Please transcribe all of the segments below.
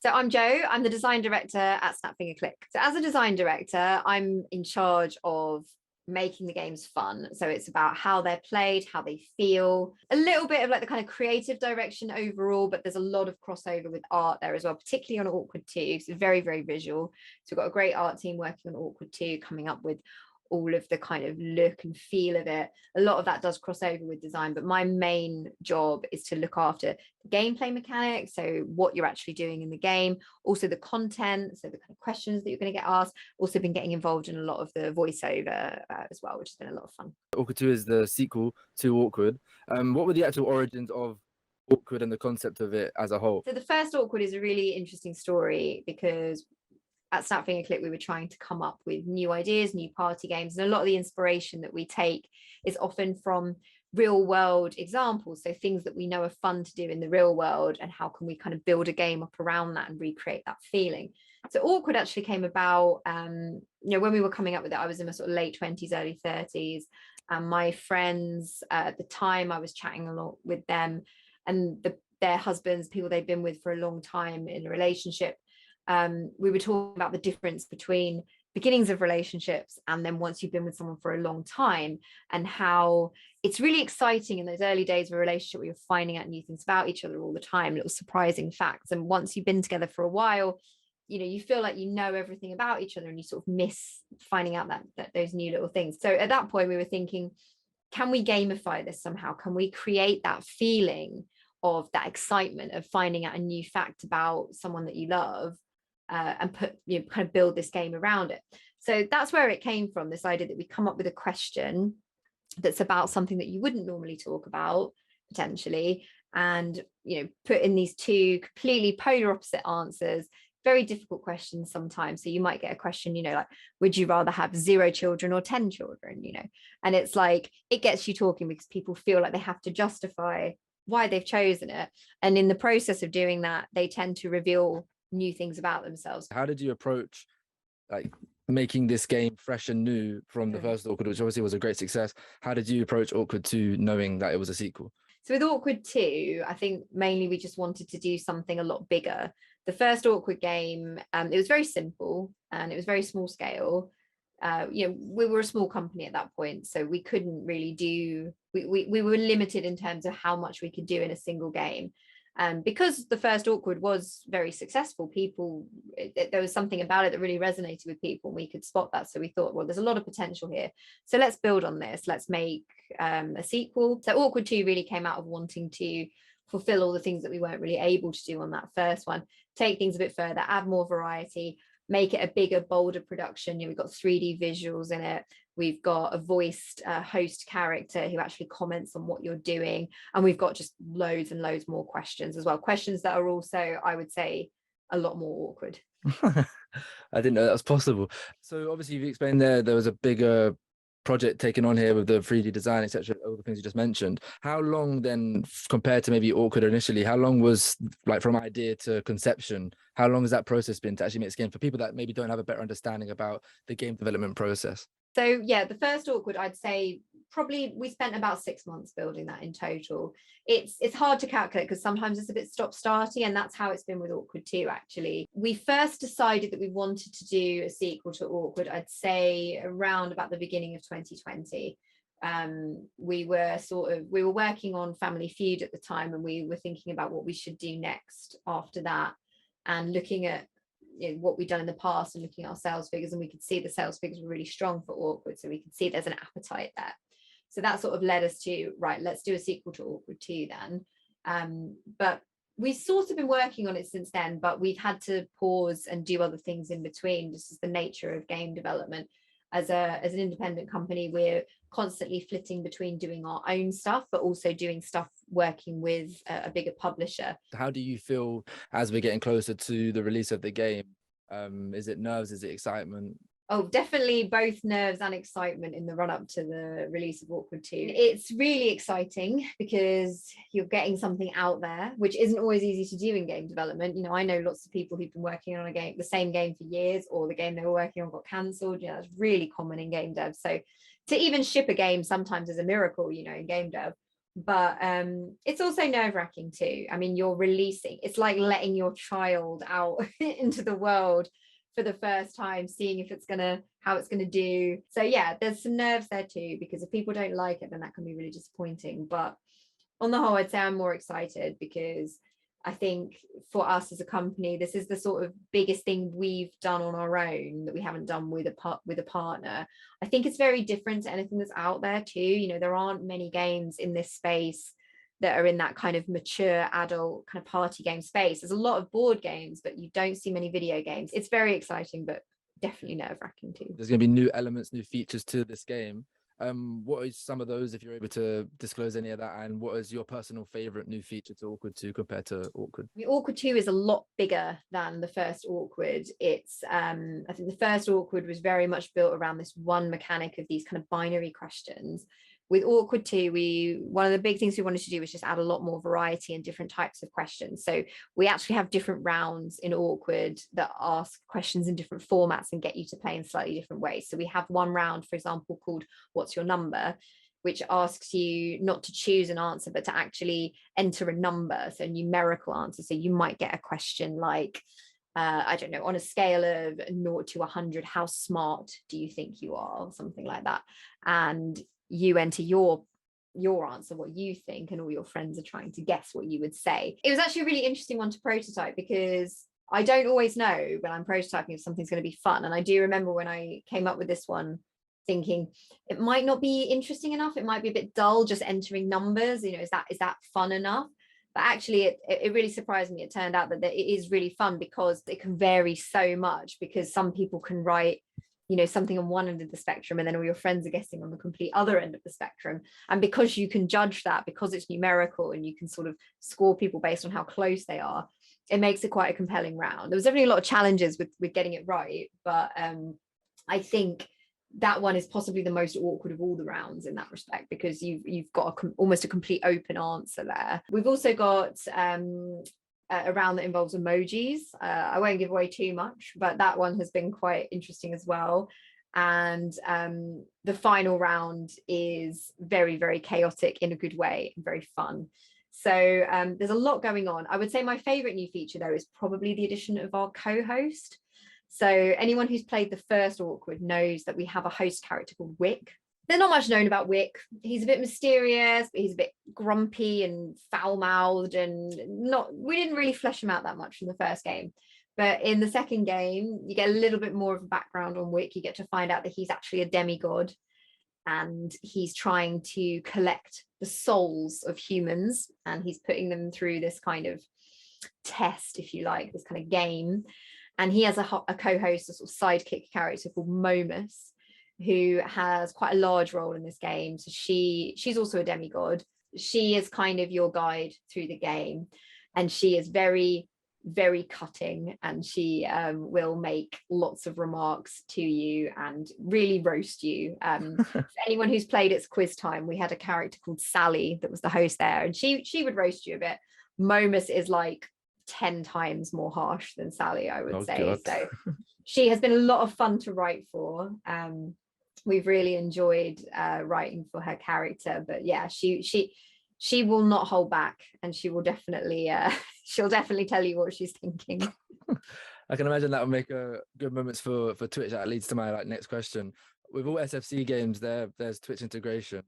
So I'm Jo, I'm the design director at Snap! So as a design director, I'm in charge of making the games fun. So it's about how they're played, how they feel, a little bit of like the kind of creative direction overall, but there's a lot of crossover with art there as well, particularly on Awkward 2. So very, very visual. So we've got a great art team working on Awkward 2, coming up with all of the kind of look and feel of it. A lot of that does cross over with design, but my main job is to look after the gameplay mechanics, so what you're actually doing in the game, also the content, so the kind of questions that you're going to get asked. Also been getting involved in a lot of the voiceover as well, which has been a lot of fun. Awkward 2 is the sequel to Awkward. What were the actual origins of Awkward and the concept of it as a whole? So the first Awkward is a really interesting story because at Snap! We were trying to come up with new ideas, new party games, and a lot of the inspiration that we take is often from real world examples. So things that we know are fun to do in the real world, and how can we kind of build a game up around that and recreate that feeling. So Awkward actually came about, when we were coming up with it, I was in my sort of late 20s, early 30s, and my friends at the time, I was chatting a lot with them, and their husbands, people they've been with for a long time in a relationship. We were talking about the difference between beginnings of relationships and then once you've been with someone for a long time, and how it's really exciting in those early days of a relationship where you're finding out new things about each other all the time, little surprising facts. And once you've been together for a while, you feel like you know everything about each other and you sort of miss finding out that those new little things. So at that point we were thinking, can we gamify this somehow? Can we create that feeling of that excitement of finding out a new fact about someone that you love, and kind of build this game around it? So that's where it came from, this idea that we come up with a question that's about something that you wouldn't normally talk about potentially, and put in these two completely polar opposite answers, very difficult questions sometimes. So you might get a question, like, would you rather have 0 children or 10 children? And it's like, it gets you talking because people feel like they have to justify why they've chosen it, and in the process of doing that they tend to reveal new things about themselves. How did you approach like making this game fresh and new from the first Awkward, which obviously was a great success? How did you approach Awkward 2 knowing that it was a sequel? So with Awkward 2, I think mainly we just wanted to do something a lot bigger. The first Awkward game, it was very simple and it was very small scale. We were a small company at that point, so we couldn't really do, we were limited in terms of how much we could do in a single game. Because the first Awkward was very successful, there was something about it that really resonated with people, and we could spot that. So we thought, well, there's a lot of potential here. So let's build on this. Let's make a sequel. So Awkward 2 really came out of wanting to fulfill all the things that we weren't really able to do on that first one, take things a bit further, add more variety, make it a bigger, bolder production. We've got 3D visuals in it. We've got a voiced host character who actually comments on what you're doing. And we've got just loads and loads more questions as well. Questions that are also, I would say, a lot more awkward. I didn't know that was possible. So obviously you've explained there was a bigger project taken on here with the 3D design, etc., all the things you just mentioned. How long then, compared to maybe Awkward initially, how long was, like, from idea to conception, how long has that process been to actually make this game, for people that maybe don't have a better understanding about the game development process? So yeah, the first Awkward, I'd say probably we spent about 6 months building that in total. It's hard to calculate because sometimes it's a bit stop-starty, and that's how it's been with Awkward 2 actually. We first decided that we wanted to do a sequel to Awkward, I'd say around about the beginning of 2020. We were working on Family Feud at the time, and we were thinking about what we should do next after that, and looking at what we've done in the past and looking at our sales figures, and we could see the sales figures were really strong for Awkward, so we could see there's an appetite there. So that sort of led us to, right, let's do a sequel to Awkward 2 then. But we've sort of been working on it since then, but we've had to pause and do other things in between, just as the nature of game development. As an independent company, we're constantly flitting between doing our own stuff, but also doing stuff working with a bigger publisher. How do you feel as we're getting closer to the release of the game? Is it nerves? Is it excitement? Oh, definitely both nerves and excitement in the run up to the release of Awkward 2. It's really exciting because you're getting something out there, which isn't always easy to do in game development. I know lots of people who've been working on the same game for years, or the game they were working on got cancelled. That's really common in game dev. So to even ship a game sometimes is a miracle, in game dev. but it's also nerve-wracking too. I mean, you're releasing, it's like letting your child out into the world for the first time, seeing if it's gonna, how it's gonna do. So yeah, there's some nerves there too, because if people don't like it, then that can be really disappointing. But on the whole, I'd say I'm more excited, because I think for us as a company, this is the sort of biggest thing we've done on our own that we haven't done with a partner. I think it's very different to anything that's out there too. You know, there aren't many games in this space that are in that kind of mature adult kind of party game space. There's a lot of board games, but you don't see many video games. It's very exciting, but definitely nerve-wracking too. There's going to be new elements, new features to this game. What is some of those, if you're able to disclose any of that, and what is your personal favorite new feature to Awkward 2 compared to Awkward? I mean, Awkward 2 is a lot bigger than the first Awkward. It's I think the first Awkward was very much built around this one mechanic of these kind of binary questions. With Awkward 2, one of the big things we wanted to do was just add a lot more variety and different types of questions. So we actually have different rounds in Awkward that ask questions in different formats and get you to play in slightly different ways. So we have one round, for example, called What's Your Number?, which asks you not to choose an answer, but to actually enter a number, so a numerical answer. So you might get a question like, I don't know, on a scale of 0 to 100, how smart do you think you are, or something like that. And you enter your answer, what you think, and all your friends are trying to guess what you would say. It was actually a really interesting one to prototype, because I don't always know when I'm prototyping if something's going to be fun. And I do remember when I came up with this one, thinking it might not be interesting enough, it might be a bit dull just entering numbers, you know, is that fun enough? But actually it really surprised me. It turned out that it is really fun, because it can vary so much, because some people can write, you know, something on one end of the spectrum, and then all your friends are guessing on the complete other end of the spectrum. And because you can judge that, because it's numerical and you can sort of score people based on how close they are, it makes it quite a compelling round. There was definitely a lot of challenges with getting it right, but I think that one is possibly the most awkward of all the rounds in that respect, because you've got almost a complete open answer there. We've also got a round that involves emojis. I won't give away too much, but that one has been quite interesting as well. And the final round is very, very chaotic in a good way, and very fun. So there's a lot going on. I would say my favorite new feature though is probably the addition of our co-host. So anyone who's played the first Awkward knows that we have a host character called Wick. There's not much known about Wick. He's a bit mysterious, but he's a bit grumpy and foul-mouthed, and we didn't really flesh him out that much in the first game. But in the second game, you get a little bit more of a background on Wick. You get to find out that he's actually a demigod, and he's trying to collect the souls of humans, and he's putting them through this kind of test, if you like, this kind of game. And he has a co-host, a sort of sidekick character called Momus, who has quite a large role in this game. So she's also a demigod. She is kind of your guide through the game, and she is very, very cutting, and she will make lots of remarks to you and really roast you. For anyone who's played It's Quiz Time, we had a character called Sally that was the host there, and she would roast you a bit. Momus is like 10 times more harsh than Sally, I would say. God. So she has been a lot of fun to write for. We've really enjoyed writing for her character, but yeah, she will not hold back, and she will definitely she'll definitely tell you what she's thinking. I can imagine that would make a good moments for Twitch. That leads to my next question. With all SFC games, there's Twitch integration.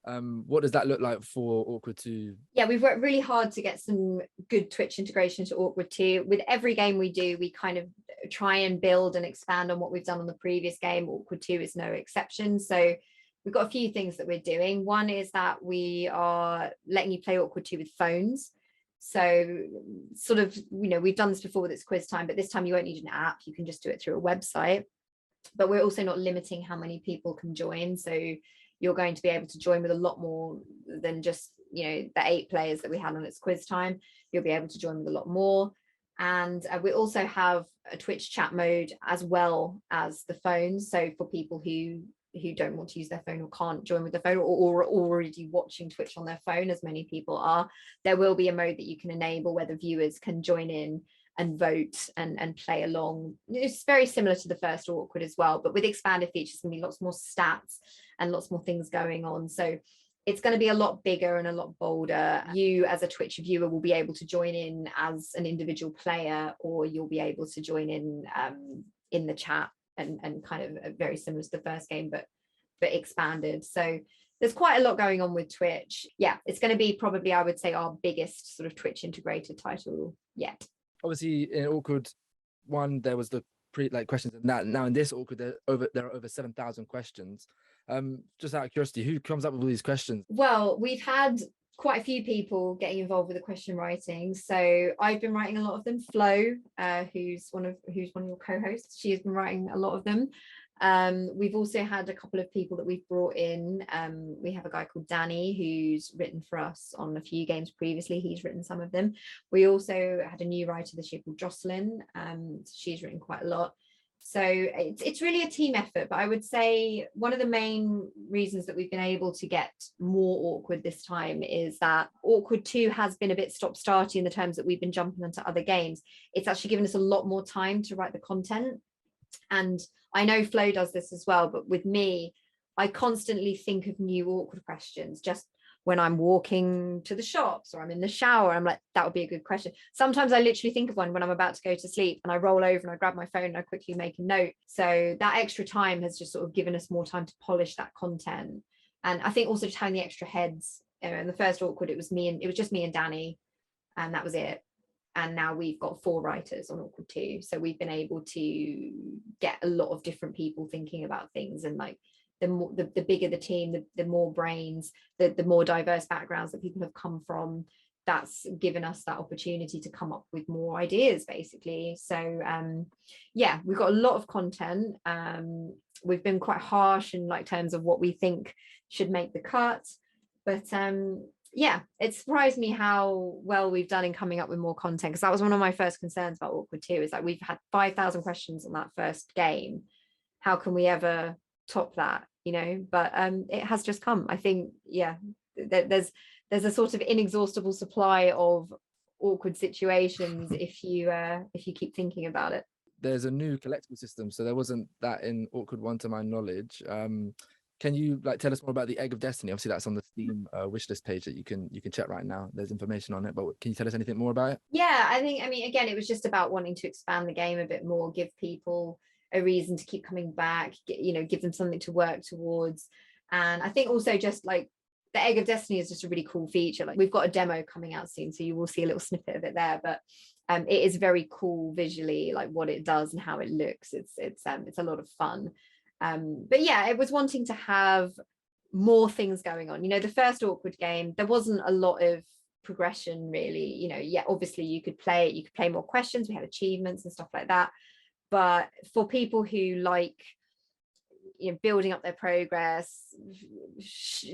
What does that look like for Awkward 2? Yeah, we've worked really hard to get some good Twitch integration to Awkward 2. With every game we do, we kind of try and build and expand on what we've done on the previous game. Awkward 2 is no exception. So we've got a few things that we're doing. One is that we are letting you play Awkward 2 with phones. So sort of, you know, we've done this before with It's Quiz Time, but this time you won't need an app. You can just do it through a website. But we're also not limiting how many people can join. So you're going to be able to join with a lot more than just, you know, the 8 players that we had on It's Quiz Time. You'll be able to join with a lot more. And we also have a Twitch chat mode as well as the phone. So for people who don't want to use their phone or can't join with the phone, or are already watching Twitch on their phone, as many people are, there will be a mode that you can enable where the viewers can join in and vote and play along. It's very similar to the first Awkward as well, but with expanded features, going to be lots more stats and lots more things going on. So it's going to be a lot bigger and a lot bolder. You as a Twitch viewer will be able to join in as an individual player, or you'll be able to join in the chat, and kind of very similar to the first game, but expanded. So there's quite a lot going on with Twitch. Yeah, it's going to be probably, I would say, our biggest sort of Twitch integrated title yet. Obviously, in Awkward 1, there was the questions, and that now in this Awkward, there are over 7,000 questions. Just out of curiosity, who comes up with all these questions? Well, we've had quite a few people getting involved with the question writing. So I've been writing a lot of them. Flo, who's one of your co-hosts, she has been writing a lot of them. We've also had a couple of people that we've brought in. We have a guy called Danny who's written for us on a few games previously. He's written some of them. We also had a new writer this year called Jocelyn. She's written quite a lot. So it's really a team effort, but I would say one of the main reasons that we've been able to get more Awkward this time is that Awkward 2 has been a bit stop-starty in the terms that we've been jumping into other games. It's actually given us a lot more time to write the content. And I know Flo does this as well, but with me, I constantly think of new Awkward questions. Just when I'm walking to the shops or I'm in the shower, I'm like, that would be a good question. Sometimes I literally think of one when I'm about to go to sleep, and I roll over and I grab my phone and I quickly make a note. So that extra time has just sort of given us more time to polish that content. And I think also just having the extra heads. In the first Awkward, it was just me and Danny, and that was it. And now we've got 4 writers on Awkward 2. So we've been able to get a lot of different people thinking about things, and like the bigger the team, the more brains, the more diverse backgrounds that people have come from, that's given us that opportunity to come up with more ideas, basically. So yeah, we've got a lot of content. We've been quite harsh in like terms of what we think should make the cut, but yeah, it surprised me how well we've done in coming up with more content, because that was one of my first concerns about Awkward 2, is that we've had 5,000 questions on that first game. How can we ever top that, but it has just come. I think, yeah, there's a sort of inexhaustible supply of awkward situations if you keep thinking about it. There's a new collectible system, so there wasn't that in Awkward 1 to my knowledge. Can you tell us more about the Egg of Destiny? Obviously that's on the Steam wishlist page that you can check right now. There's information on it, but can you tell us anything more about it? Yeah, I mean again, it was just about wanting to expand the game a bit more, give people a reason to keep coming back, give them something to work towards. And I think also just like the Egg of Destiny is just a really cool feature. Like we've got a demo coming out soon, so you will see a little snippet of it there, but it is very cool visually, like what it does and how it looks. It's a lot of fun. But yeah, it was wanting to have more things going on. The first Awkward game, there wasn't a lot of progression really. Yeah, obviously you could play more questions, we had achievements and stuff like that, but for people who like building up their progress,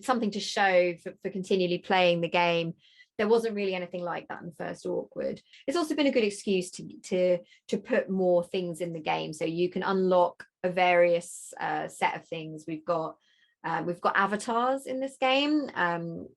something to show for continually playing the game, there wasn't really anything like that in the first Awkward. It's also been a good excuse to put more things in the game, so you can unlock a various set of things. We've got avatars in this game,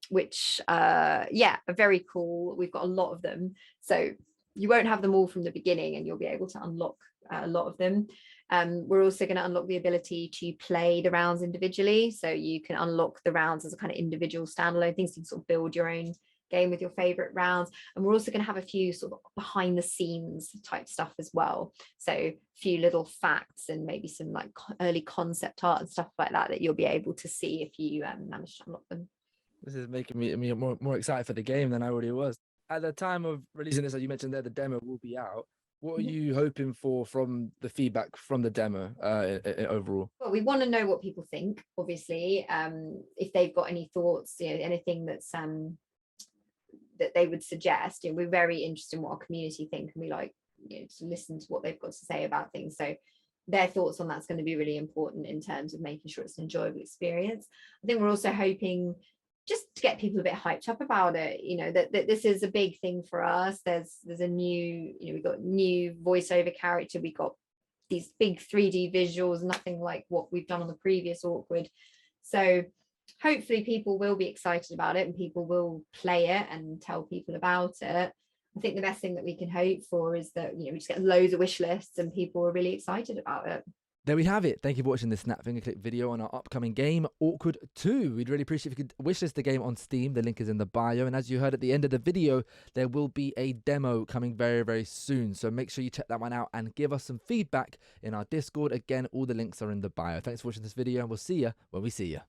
which yeah, are very cool. We've got a lot of them, so you won't have them all from the beginning, and you'll be able to unlock a lot of them. We're also going to unlock the ability to play the rounds individually, so you can unlock the rounds as a kind of individual standalone things. You can sort of build your own game with your favorite rounds. And we're also going to have a few sort of behind the scenes type stuff as well, so a few little facts and maybe some like early concept art and stuff like that you'll be able to see if you manage to unlock them. This is making me more excited for the game than I already was. At the time of releasing this, as you mentioned there, the demo will be out. What are you hoping for from the feedback from the demo overall? Well, we want to know what people think, obviously. If they've got any thoughts, anything that's that they would suggest. We're very interested in what our community think, and we like to listen to what they've got to say about things. So their thoughts on that's going to be really important in terms of making sure it's an enjoyable experience. I think we're also hoping just to get people a bit hyped up about it, that this is a big thing for us. There's a new, we've got new voiceover character, we've got these big 3D visuals, nothing like what we've done on the previous Awkward. So hopefully people will be excited about it and people will play it and tell people about it. I think the best thing that we can hope for is that we just get loads of wish lists and people are really excited about it. There we have it. Thank you for watching this Snap Finger Click video on our upcoming game, Awkward 2. We'd really appreciate if you could wishlist the game on Steam. The link is in the bio. And as you heard at the end of the video, there will be a demo coming very, very soon. So make sure you check that one out and give us some feedback in our Discord. Again, all the links are in the bio. Thanks for watching this video, and we'll see you when we see you.